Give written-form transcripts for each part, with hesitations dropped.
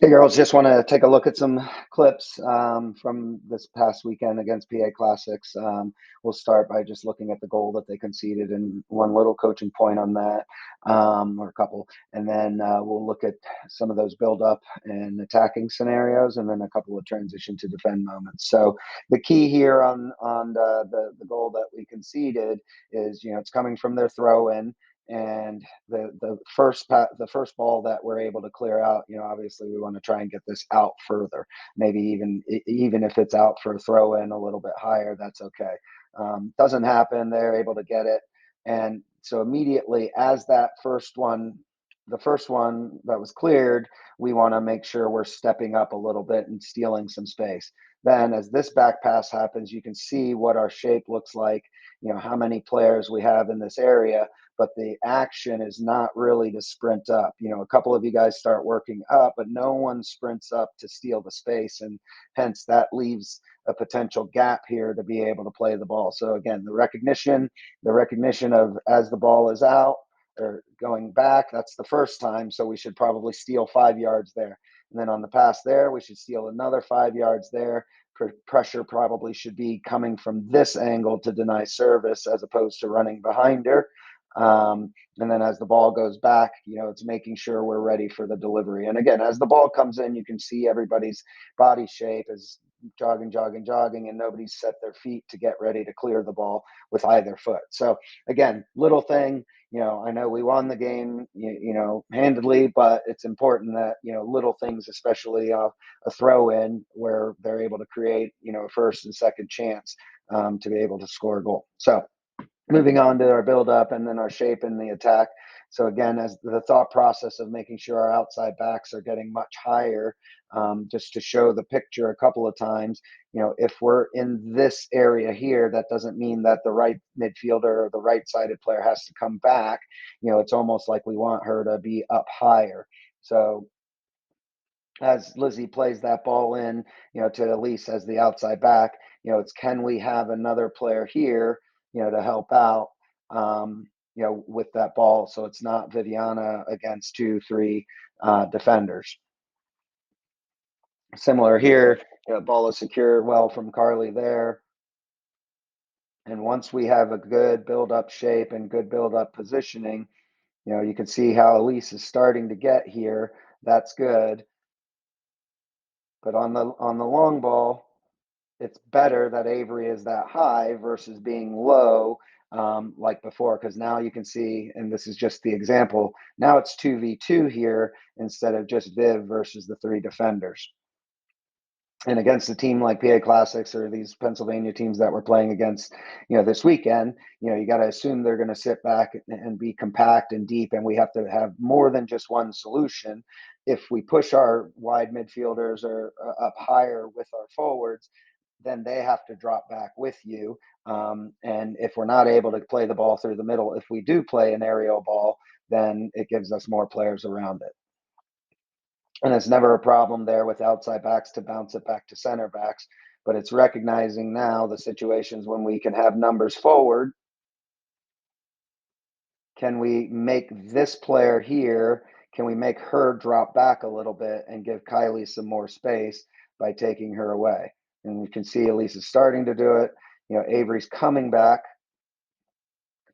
Hey girls, just want to take a look at some clips from this past weekend against PA Classics. We'll start by just looking at the goal that they conceded and one little coaching point on that, or a couple, and then we'll look at some of those build up and attacking scenarios, and then a couple of transition to defend moments. So the key here on the goal that we conceded is, it's coming from their throw in. And the first ball that we're able to clear out, obviously we want to try and get this out further. Maybe even if it's out for a throw in a little bit higher, that's okay. Doesn't happen. They're able to get it, and so immediately as the first one that was cleared, we want to make sure we're stepping up a little bit and stealing some space. Then, as this back pass happens, you can see what our shape looks like. How many players we have in this area, but the action is not really to sprint up. A couple of you guys start working up, but no one sprints up to steal the space, and hence that leaves a potential gap here to be able to play the ball. So again, the recognition of as the ball is out or going back, that's the first time. So we should probably steal 5 yards there. And then on the pass there, we should steal another 5 yards there. Pressure probably should be coming from this angle to deny service as opposed to running behind her. And then as the ball goes back, it's making sure we're ready for the delivery. And again, as the ball comes in, you can see everybody's body shape is jogging, jogging, jogging, and nobody's set their feet to get ready to clear the ball with either foot. So again, little thing, I know we won the game, handedly, but it's important that, little things, especially a throw in where they're able to create, a first and second chance to be able to score a goal. So moving on to our build up and then our shape in the attack. So again, as the thought process of making sure our outside backs are getting much higher, just to show the picture a couple of times, if we're in this area here, that doesn't mean that the right midfielder or the right-sided player has to come back. It's almost like we want her to be up higher. So as Lizzie plays that ball in, to Elise as the outside back, it's can we have another player here, to help out, with that ball. So it's not Viviana against 2, 3 defenders. Similar here, ball is secured well from Carly there. And once we have a good build-up shape and good build-up positioning, you can see how Elise is starting to get here. That's good. But on the long ball, it's better that Avery is that high versus being low, like before, because now you can see, and this is just the example, now it's 2v2 here instead of just Viv versus the 3 defenders. And against a team like PA Classics or these Pennsylvania teams that we're playing against, this weekend, you got to assume they're going to sit back and be compact and deep, and we have to have more than just one solution. If we push our wide midfielders or up higher with our forwards, then they have to drop back with you. And if we're not able to play the ball through the middle, if we do play an aerial ball, then it gives us more players around it. And it's never a problem there with outside backs to bounce it back to center backs, but it's recognizing now the situations when we can have numbers forward. Can we make this player here? Can we make her drop back a little bit and give Kylie some more space by taking her away? And you can see Elise is starting to do it. Avery's coming back,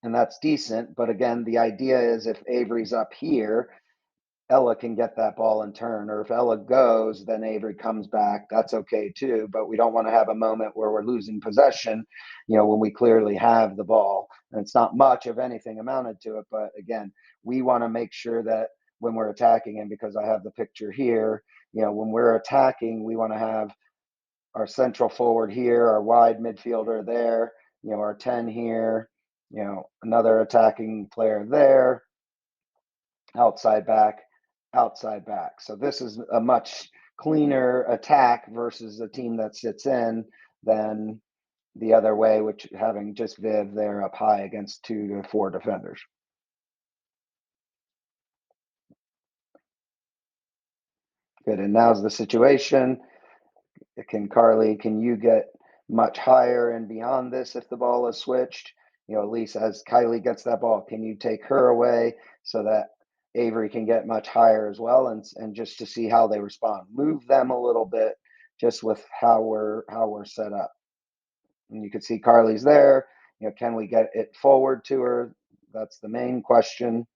and that's decent. But again, the idea is if Avery's up here, Ella can get that ball and turn, or if Ella goes, then Avery comes back. That's okay too, but we don't want to have a moment where we're losing possession, when we clearly have the ball. And it's not much of anything amounted to it, but again, we want to make sure that when we're attacking, and because I have the picture here, when we're attacking, we want to have our central forward here, our wide midfielder there, our 10 here, another attacking player there, outside back, outside back. So this is a much cleaner attack versus a team that sits in than the other way, which having just Viv there up high against 2 to 4 defenders. Good, and now's the situation. Carly, can you get much higher and beyond this if the ball is switched? At least as Kylie gets that ball, can you take her away so that Avery can get much higher as well, and just to see how they respond. Move them a little bit just with how we're set up. And you can see Carly's there. Can we get it forward to her? That's the main question.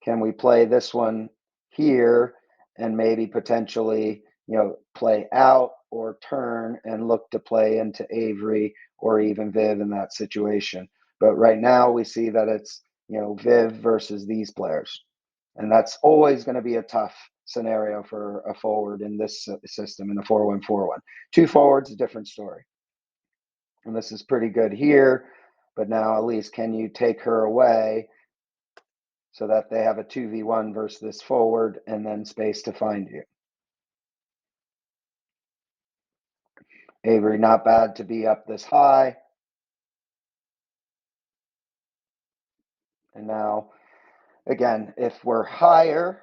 Can we play this one here and maybe potentially, play out or turn and look to play into Avery or even Viv in that situation? But right now we see that it's, Viv versus these players. And that's always going to be a tough scenario for a forward in this system in a 4-1-4-1. Two forwards, a different story. And this is pretty good here. But now, Elise, can you take her away so that they have a 2v1 versus this forward and then space to find you? Avery, not bad to be up this high. And now, again, if we're higher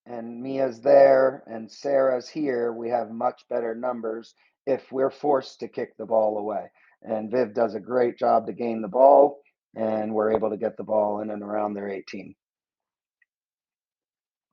and Mia's there and Sarah's here, we have much better numbers if we're forced to kick the ball away. And Viv does a great job to gain the ball, and we're able to get the ball in and around their 18.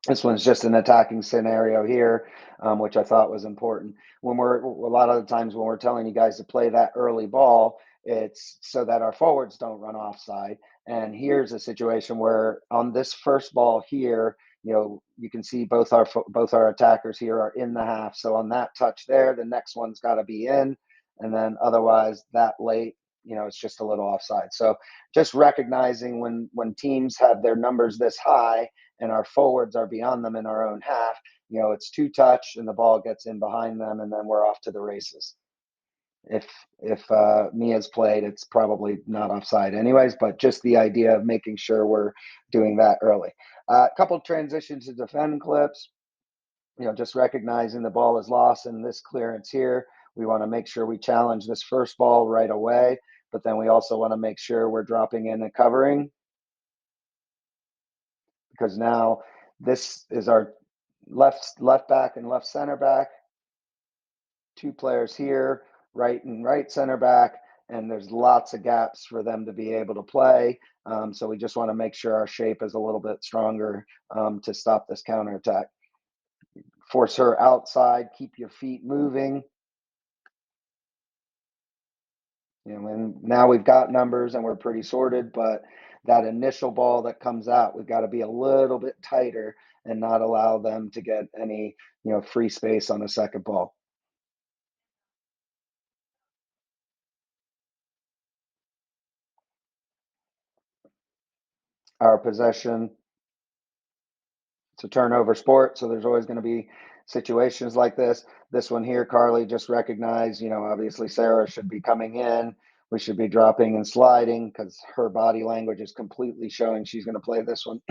This one's just an attacking scenario here, which I thought was important. A lot of the times when we're telling you guys to play that early ball, it's so that our forwards don't run offside. And here's a situation where on this first ball here, you can see both our attackers here are in the half. So on that touch there, the next one's got to be in, and then otherwise that late, it's just a little offside. So just recognizing when teams have their numbers this high and our forwards are beyond them in our own half, it's two touch and the ball gets in behind them, and then we're off to the races. If Mia's played, it's probably not offside anyways, but just the idea of making sure we're doing that early. A couple transitions to defend clips. Just recognizing the ball is lost in this clearance here. We want to make sure we challenge this first ball right away, but then we also want to make sure we're dropping in and covering, because now this is our left back and left center back. Two players here, right and right center back, and there's lots of gaps for them to be able to play. So we just want to make sure our shape is a little bit stronger to stop this counterattack. Force her outside, keep your feet moving. And now we've got numbers and we're pretty sorted, but that initial ball that comes out, we've got to be a little bit tighter and not allow them to get any, free space on the second ball. Our possession, it's a turnover sport, so there's always going to be situations like this. This one here, Carly just recognized, obviously Sarah should be coming in. We should be dropping and sliding because her body language is completely showing she's going to play this one.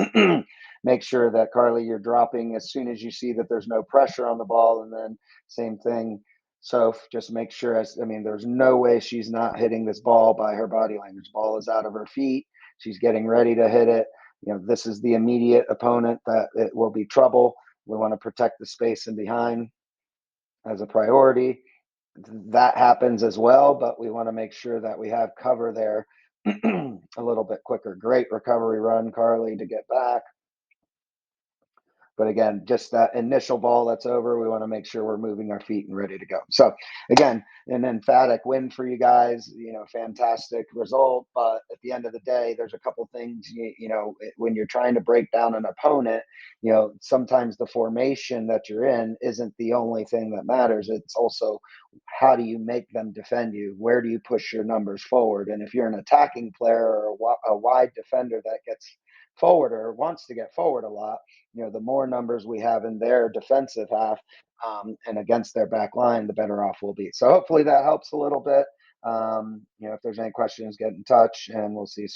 Make sure that, Carly, you're dropping as soon as you see that there's no pressure on the ball, and then same thing. So just make sure, there's no way she's not hitting this ball by her body language. Ball is out of her feet. She's getting ready to hit it. This is the immediate opponent that it will be trouble. We want to protect the space in behind as a priority. That happens as well, but we want to make sure that we have cover there a little bit quicker. Great recovery run, Carly, to get back. But again, just that initial ball that's over, we want to make sure we're moving our feet and ready to go. So again, an emphatic win for you guys, fantastic result. But at the end of the day, there's a couple things, when you're trying to break down an opponent, sometimes the formation that you're in isn't the only thing that matters. It's also how do you make them defend you? Where do you push your numbers forward? And if you're an attacking player or a wide defender that gets forward or wants to get forward a lot, the more numbers we have in their defensive half and against their back line, the better off we'll be. So hopefully that helps a little bit. If there's any questions, get in touch, and we'll see you soon.